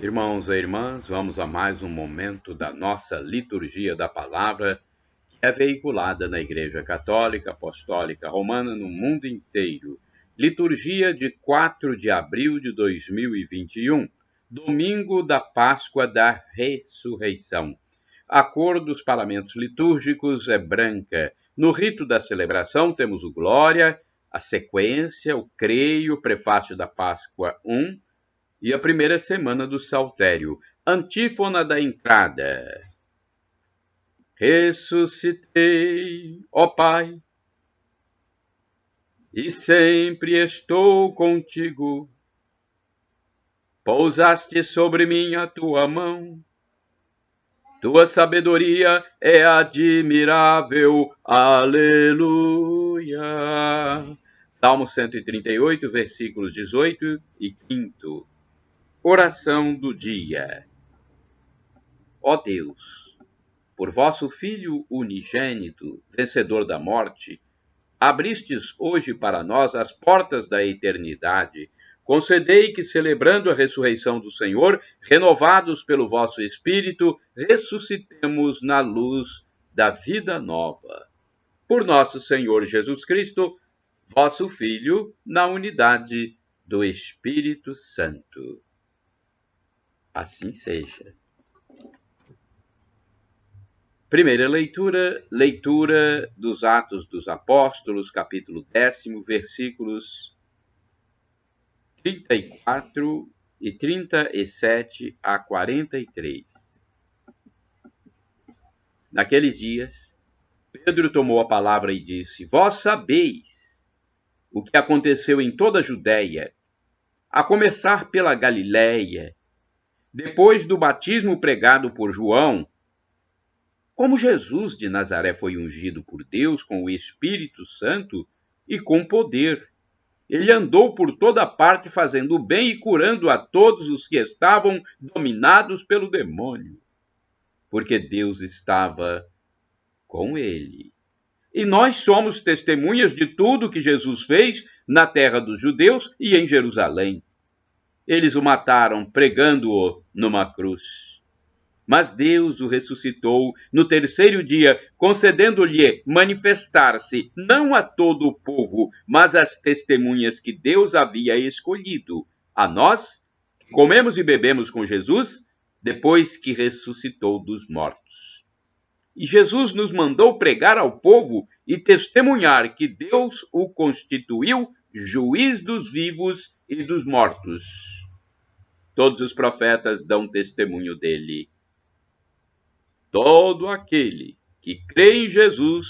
Irmãos e irmãs, vamos a mais um momento da nossa liturgia da palavra, que é veiculada na Igreja Católica Apostólica Romana no mundo inteiro. Liturgia de 4 de abril de 2021, domingo da Páscoa da Ressurreição. A cor dos paramentos litúrgicos é branca. No rito da celebração temos o Glória, a sequência, o Creio, o prefácio da Páscoa 1, e a primeira semana do Saltério. Antífona da entrada. Ressuscitei, ó Pai, e sempre estou contigo. Pousaste sobre mim a tua mão. Tua sabedoria é admirável. Aleluia. Salmo 138, versículos 18 e 5. Oração do dia. Ó Deus, por vosso Filho unigênito, vencedor da morte, abristes hoje para nós as portas da eternidade. Concedei que, celebrando a ressurreição do Senhor, renovados pelo vosso Espírito, ressuscitemos na luz da vida nova. Por nosso Senhor Jesus Cristo, vosso Filho, na unidade do Espírito Santo. Assim seja. Primeira leitura dos Atos dos Apóstolos, capítulo 10, versículos 34 e 37 a 43. Naqueles dias, Pedro tomou a palavra e disse: Vós sabeis o que aconteceu em toda a Judéia, a começar pela Galiléia, depois do batismo pregado por João, como Jesus de Nazaré foi ungido por Deus com o Espírito Santo e com poder. Ele andou por toda parte fazendo o bem e curando a todos os que estavam dominados pelo demônio, porque Deus estava com ele. E nós somos testemunhas de tudo que Jesus fez na terra dos judeus e em Jerusalém. Eles o mataram pregando-o numa cruz. Mas Deus o ressuscitou no terceiro dia, concedendo-lhe manifestar-se não a todo o povo, mas às testemunhas que Deus havia escolhido, a nós, que comemos e bebemos com Jesus, depois que ressuscitou dos mortos. E Jesus nos mandou pregar ao povo e testemunhar que Deus o constituiu juiz dos vivos e dos mortos. Todos os profetas dão testemunho dele. Todo aquele que crê em Jesus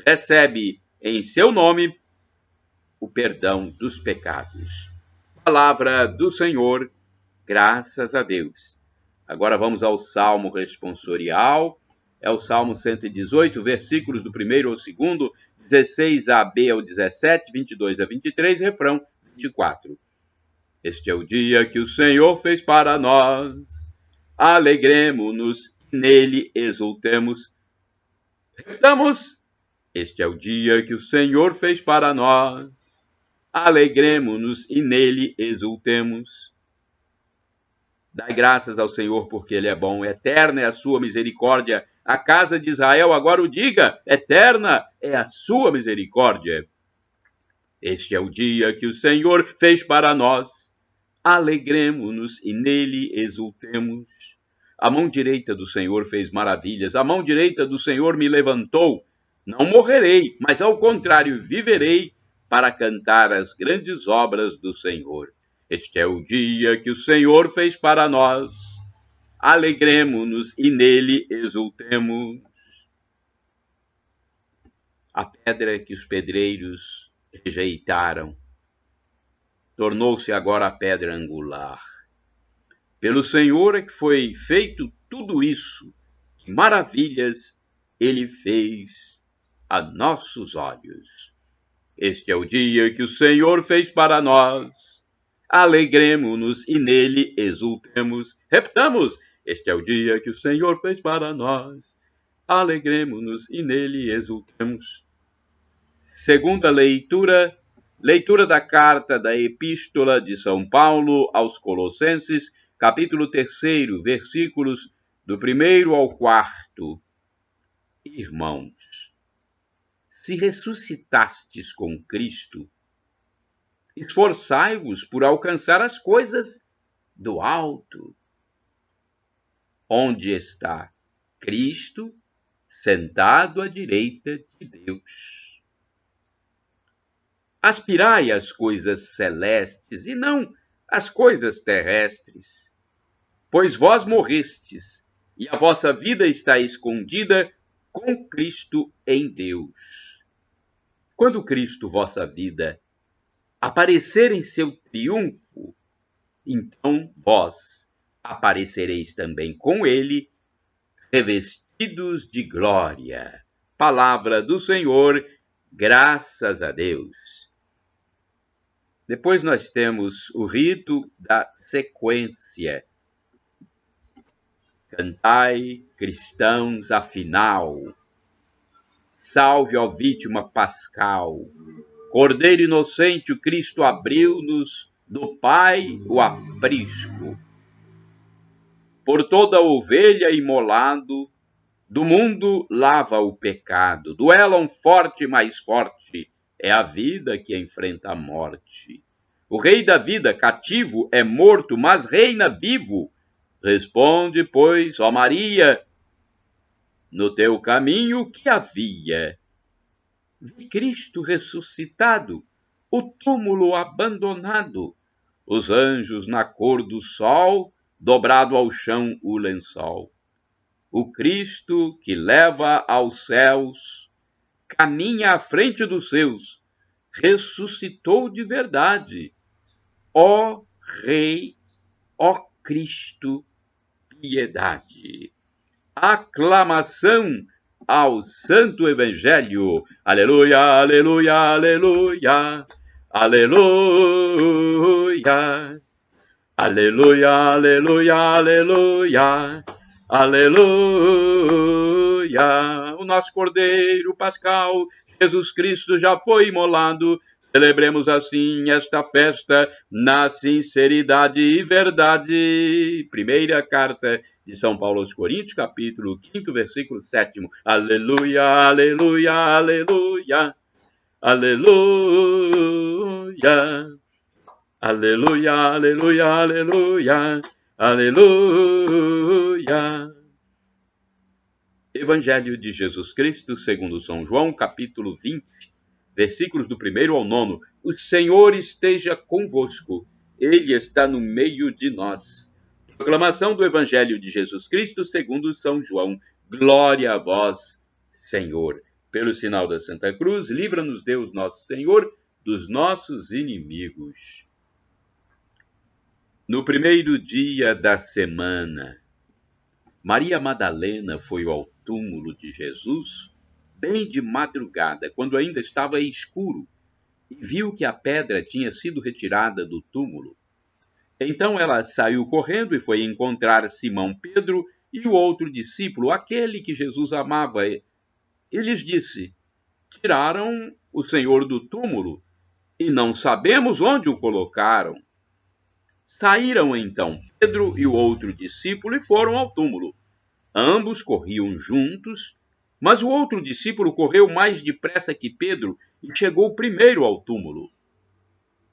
recebe em seu nome o perdão dos pecados. Palavra do Senhor, graças a Deus. Agora vamos ao Salmo responsorial. É o Salmo 118, versículos do 1º ao 2º, 16b ao 17, 22 a 23, refrão 24. Este é o dia que o Senhor fez para nós. Alegremo-nos, nele exultemos. Repitamos: este é o dia que o Senhor fez para nós. Alegremo-nos e nele exultemos. Dai graças ao Senhor, porque ele é bom, eterna é a sua misericórdia. A casa de Israel agora o diga, eterna é a sua misericórdia. Este é o dia que o Senhor fez para nós. Alegremo-nos e nele exultemos. A mão direita do Senhor fez maravilhas, a mão direita do Senhor me levantou. Não morrerei, mas ao contrário viverei para cantar as grandes obras do Senhor. Este é o dia que o Senhor fez para nós. Alegremo-nos e nele exultemos. A pedra que os pedreiros rejeitaram tornou-se agora a pedra angular. Pelo Senhor é que foi feito tudo isso. Que maravilhas ele fez a nossos olhos. Este é o dia que o Senhor fez para nós. Alegremo-nos e nele exultemos. Repitamos: este é o dia que o Senhor fez para nós. Alegremo-nos e nele exultemos. Segunda leitura. Leitura da carta da Epístola de São Paulo aos Colossenses, capítulo 3, versículos do 1º ao 4. Irmãos, se ressuscitastes com Cristo, esforçai-vos por alcançar as coisas do alto, onde está Cristo sentado à direita de Deus. Aspirai às coisas celestes e não às coisas terrestres, pois vós morrestes e a vossa vida está escondida com Cristo em Deus. Quando Cristo, vossa vida, aparecer em seu triunfo, então vós aparecereis também com ele, revestidos de glória. Palavra do Senhor, graças a Deus. Depois nós temos o rito da sequência. Cantai, cristãos, afinal. Salve, ó vítima pascal. Cordeiro inocente, o Cristo abriu-nos do Pai o aprisco. Por toda ovelha imolado, do mundo lava o pecado. Duela um forte mais forte, é a vida que enfrenta a morte. O rei da vida cativo é morto, mas reina vivo. Responde, pois, ó Maria, no teu caminho que havia. Vi Cristo ressuscitado, o túmulo abandonado, os anjos na cor do sol, dobrado ao chão o lençol. O Cristo que leva aos céus, caminha à frente dos seus, ressuscitou de verdade. Ó Rei, ó Cristo, piedade. Aclamação ao Santo Evangelho. Aleluia, aleluia, aleluia. Aleluia. Aleluia, aleluia, aleluia. Aleluia. O nosso Cordeiro Pascal, Jesus Cristo, já foi imolado. Celebremos assim esta festa na sinceridade e verdade. Primeira carta de São Paulo aos Coríntios, capítulo 5, versículo 7. Aleluia, aleluia, aleluia. Aleluia. Aleluia, aleluia, aleluia. Aleluia. Evangelho de Jesus Cristo, segundo São João, capítulo 20. Versículos do 1º ao 9. O Senhor esteja convosco. Ele está no meio de nós. Proclamação do Evangelho de Jesus Cristo segundo São João. Glória a vós, Senhor. Pelo sinal da Santa Cruz, livra-nos Deus nosso Senhor dos nossos inimigos. No primeiro dia da semana, Maria Madalena foi ao túmulo de Jesus bem de madrugada, quando ainda estava escuro, e viu que a pedra tinha sido retirada do túmulo. Então ela saiu correndo e foi encontrar Simão Pedro e o outro discípulo, aquele que Jesus amava. E lhes disse: tiraram o Senhor do túmulo e não sabemos onde o colocaram. Saíram então Pedro e o outro discípulo e foram ao túmulo. Ambos corriam juntos, mas o outro discípulo correu mais depressa que Pedro e chegou primeiro ao túmulo.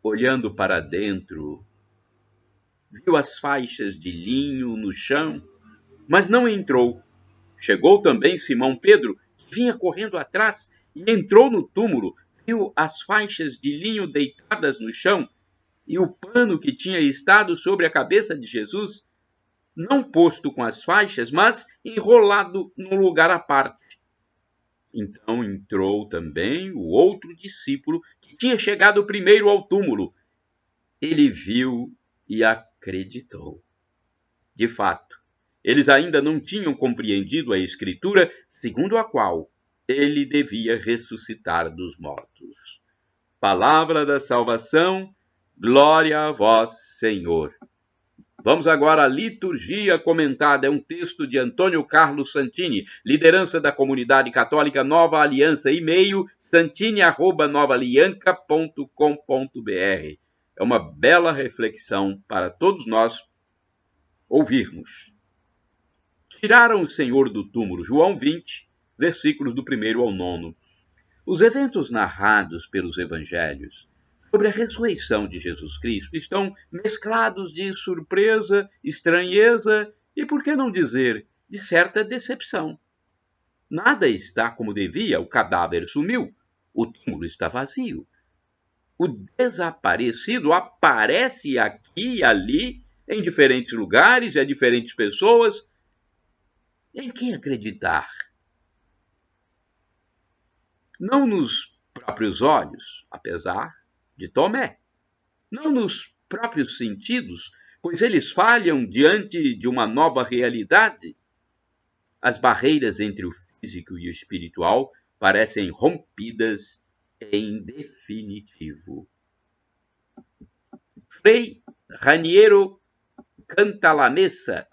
Olhando para dentro, viu as faixas de linho no chão, mas não entrou. Chegou também Simão Pedro, que vinha correndo atrás, e entrou no túmulo, viu as faixas de linho deitadas no chão e o pano que tinha estado sobre a cabeça de Jesus, não posto com as faixas, mas enrolado num lugar à parte. Então entrou também o outro discípulo que tinha chegado primeiro ao túmulo. Ele viu e acreditou. De fato, eles ainda não tinham compreendido a Escritura, segundo a qual ele devia ressuscitar dos mortos. Palavra da salvação, glória a vós, Senhor. Vamos agora à liturgia comentada. É um texto de Antônio Carlos Santini, liderança da comunidade católica Nova Aliança, e-mail santini@novaalianca.com.br. É uma bela reflexão para todos nós ouvirmos. Tiraram o Senhor do túmulo, João 20, versículos do 1º ao 9. Os eventos narrados pelos evangelhos sobre a ressurreição de Jesus Cristo estão mesclados de surpresa, estranheza e, por que não dizer, de certa decepção. Nada está como devia, o cadáver sumiu, o túmulo está vazio. O desaparecido aparece aqui e ali, em diferentes lugares e a diferentes pessoas. Em quem acreditar? Não nos próprios olhos, apesar de Tomé. Não nos próprios sentidos, pois eles falham diante de uma nova realidade. As barreiras entre o físico e o espiritual parecem rompidas em definitivo. Frei Raniero Cantalamessa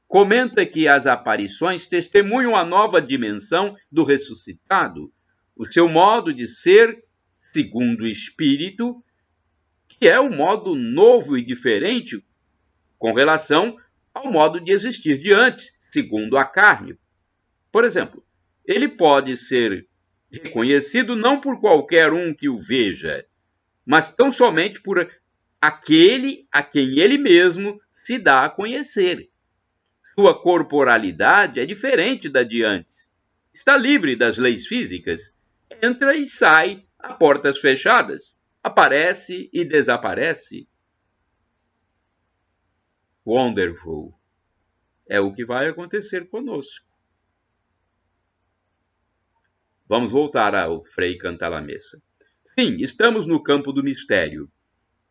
comenta que as aparições testemunham a nova dimensão do ressuscitado, o seu modo de ser segundo o espírito, que é um modo novo e diferente com relação ao modo de existir de antes, segundo a carne. Por exemplo, ele pode ser reconhecido não por qualquer um que o veja, mas tão somente por aquele a quem ele mesmo se dá a conhecer. Sua corporalidade é diferente da de antes. Está livre das leis físicas. Entra e sai a portas fechadas. Aparece e desaparece. Wonderful. É o que vai acontecer conosco. Vamos voltar ao Frei Cantalamessa. Sim, estamos no campo do mistério.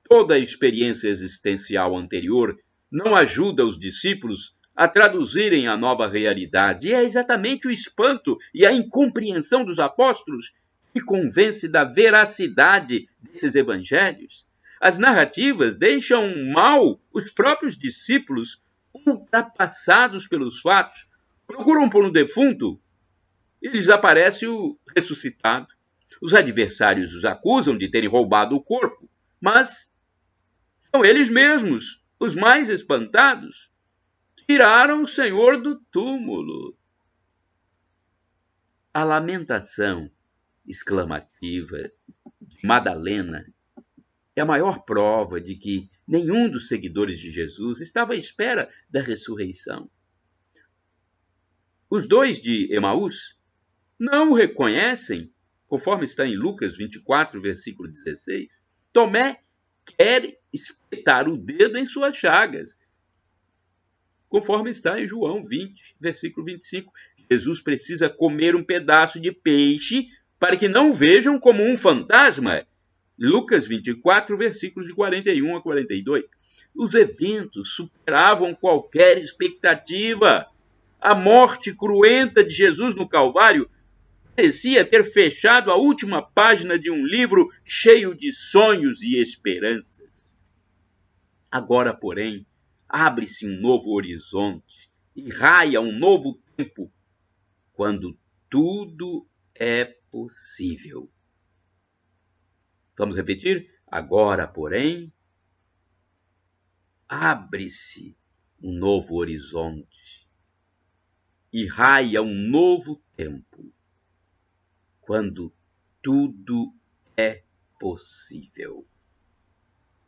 Toda a experiência existencial anterior não ajuda os discípulos a traduzirem a nova realidade. E é exatamente o espanto e a incompreensão dos apóstolos que convence da veracidade desses evangelhos. As narrativas deixam mal os próprios discípulos, ultrapassados pelos fatos, procuram por um defunto e lhes aparece o ressuscitado. Os adversários os acusam de terem roubado o corpo, mas são eles mesmos, os mais espantados. Tiraram o Senhor do túmulo. A lamentação exclamativa de Madalena é a maior prova de que nenhum dos seguidores de Jesus estava à espera da ressurreição. Os dois de Emaús não o reconhecem, conforme está em Lucas 24, versículo 16. Tomé quer espetar o dedo em suas chagas, conforme está em João 20, versículo 25. Jesus precisa comer um pedaço de peixe para que não o vejam como um fantasma. Lucas 24, versículos de 41 a 42. Os eventos superavam qualquer expectativa. A morte cruenta de Jesus no Calvário parecia ter fechado a última página de um livro cheio de sonhos e esperanças. Agora, porém, abre-se um novo horizonte e raia um novo tempo, quando tudo é possível. Vamos repetir? Agora, porém, abre-se um novo horizonte e raia um novo tempo, quando tudo é possível.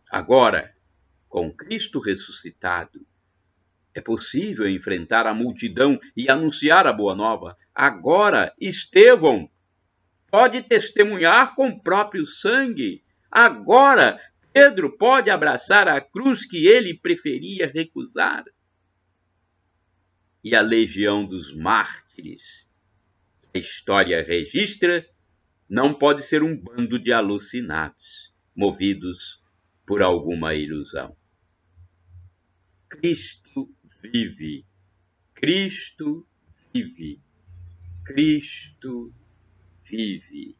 Agora, com Cristo ressuscitado, é possível enfrentar a multidão e anunciar a boa nova. Agora, Estevão pode testemunhar com o próprio sangue. Agora, Pedro pode abraçar a cruz que ele preferia recusar. E a legião dos mártires, que a história registra, não pode ser um bando de alucinados, movidos por alguma ilusão. Cristo vive, Cristo vive, Cristo vive.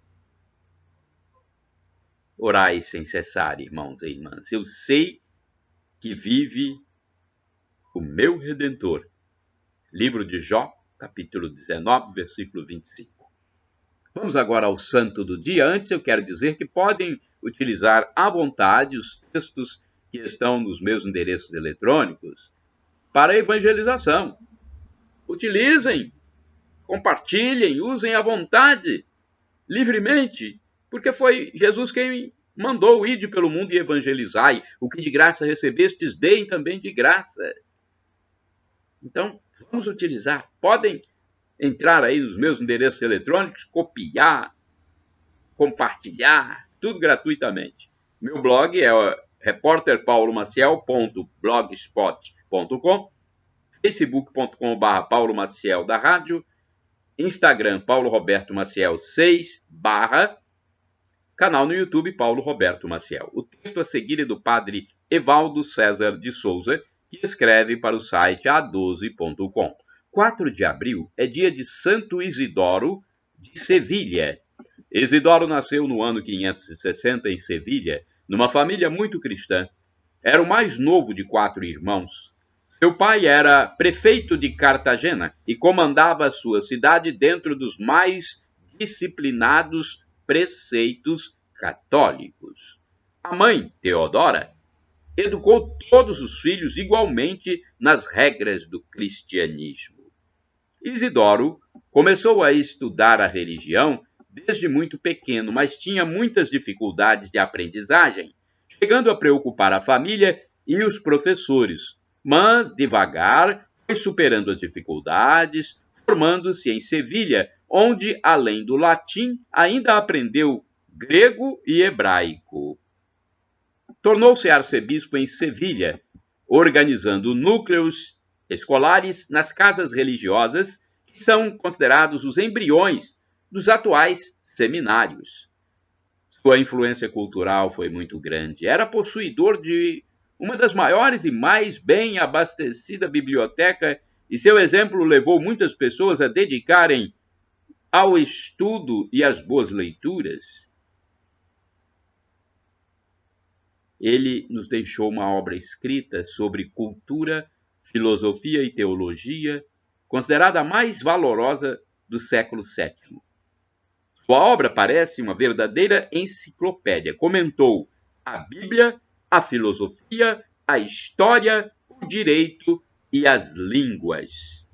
Orai sem cessar, irmãos e irmãs. Eu sei que vive o meu Redentor. Livro de Jó, capítulo 19, versículo 25. Vamos agora ao santo do dia. Antes eu quero dizer que podem utilizar à vontade os textos que estão nos meus endereços eletrônicos para a evangelização. Utilizem, compartilhem, usem à vontade, livremente, porque foi Jesus quem mandou: ide pelo mundo e evangelizai. O que de graça recebestes, deem também de graça. Então, vamos utilizar. Podem entrar aí nos meus endereços eletrônicos, copiar, compartilhar, tudo gratuitamente. Meu blog é repórterpaulomaciel.blogspot.com, facebook.com/, Paulo Maciel da Rádio, Instagram, Paulo Roberto Maciel 6 /, canal no YouTube, Paulo Roberto Maciel. O texto a seguir é do padre Evaldo César de Souza, que escreve para o site a12.com. 4 de abril é dia de Santo Isidoro de Sevilha. Isidoro nasceu no ano 560 em Sevilha, numa família muito cristã. Era o mais novo de 4 irmãos. Seu pai era prefeito de Cartagena e comandava a sua cidade dentro dos mais disciplinados preceitos católicos. A mãe, Teodora, educou todos os filhos igualmente nas regras do cristianismo. Isidoro começou a estudar a religião desde muito pequeno, mas tinha muitas dificuldades de aprendizagem, chegando a preocupar a família e os professores. Mas, devagar, foi superando as dificuldades, formando-se em Sevilha, onde, além do latim, ainda aprendeu grego e hebraico. Tornou-se arcebispo em Sevilha, organizando núcleos escolares nas casas religiosas, que são considerados os embriões dos atuais seminários. Sua influência cultural foi muito grande. Era possuidor de uma das maiores e mais bem abastecida biblioteca, e seu exemplo levou muitas pessoas a dedicarem ao estudo e às boas leituras. Ele nos deixou uma obra escrita sobre cultura, filosofia e teologia, considerada a mais valorosa do século VII. Sua obra parece uma verdadeira enciclopédia. Comentou a Bíblia, a filosofia, a história, o direito e as línguas.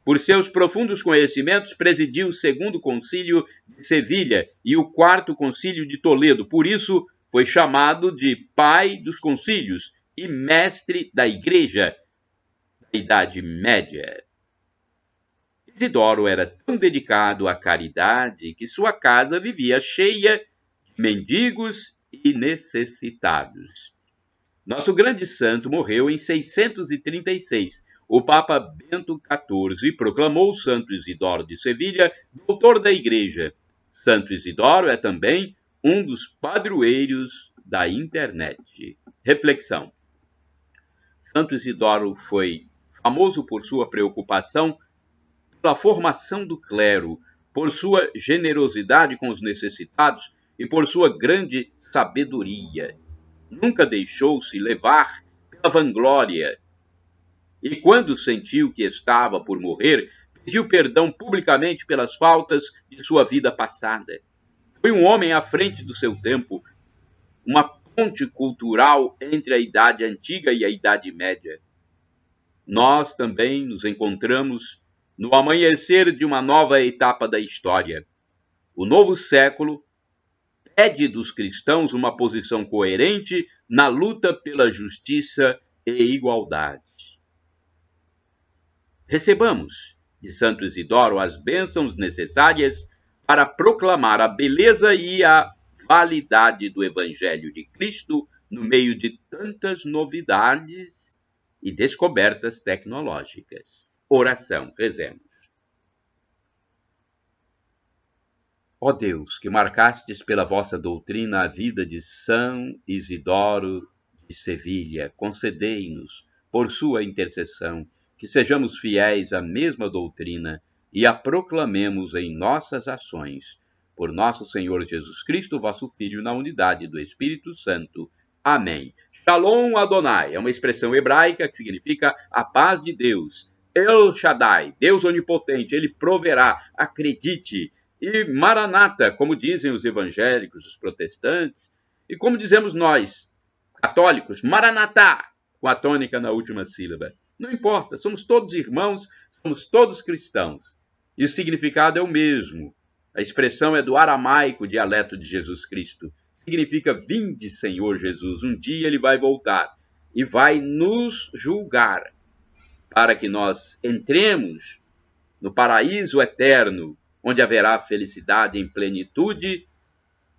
Por seus profundos conhecimentos, presidiu o Segundo Concílio de Sevilha e o Quarto Concílio de Toledo. Por isso, foi chamado de pai dos concílios e mestre da Igreja da Idade Média. Isidoro era tão dedicado à caridade que sua casa vivia cheia de mendigos e necessitados. Nosso grande santo morreu em 636. O Papa Bento XIV proclamou Santo Isidoro de Sevilha doutor da Igreja. Santo Isidoro é também um dos padroeiros da internet. Reflexão. Santo Isidoro foi famoso por sua preocupação pela formação do clero, por sua generosidade com os necessitados e por sua grande sabedoria. Nunca deixou-se levar pela vanglória. E quando sentiu que estava por morrer, pediu perdão publicamente pelas faltas de sua vida passada. Foi um homem à frente do seu tempo, uma ponte cultural entre a Idade Antiga e a Idade Média. Nós também nos encontramos no amanhecer de uma nova etapa da história. O novo século pede dos cristãos uma posição coerente na luta pela justiça e igualdade. Recebamos de Santo Isidoro as bênçãos necessárias para proclamar a beleza e a validade do Evangelho de Cristo no meio de tantas novidades e descobertas tecnológicas. Oração, rezemos. Ó Deus, que marcastes pela vossa doutrina a vida de São Isidoro de Sevilha, concedei-nos, por sua intercessão, que sejamos fiéis à mesma doutrina e a proclamemos em nossas ações. Por nosso Senhor Jesus Cristo, vosso Filho, na unidade do Espírito Santo. Amém. Shalom Adonai é uma expressão hebraica que significa a paz de Deus. El Shaddai, Deus onipotente, ele proverá, acredite. E Maranata, como dizem os evangélicos, os protestantes, e como dizemos nós, católicos, Maranatá, com a tônica na última sílaba. Não importa, somos todos irmãos, somos todos cristãos. E o significado é o mesmo. A expressão é do aramaico, dialeto de Jesus Cristo. Significa: vinde, Senhor Jesus. Um dia ele vai voltar e vai nos julgar, para que nós entremos no paraíso eterno, onde haverá felicidade em plenitude.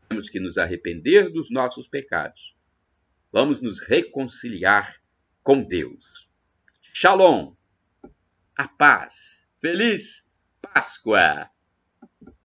Temos que nos arrepender dos nossos pecados. Vamos nos reconciliar com Deus. Shalom, a paz, feliz Páscoa!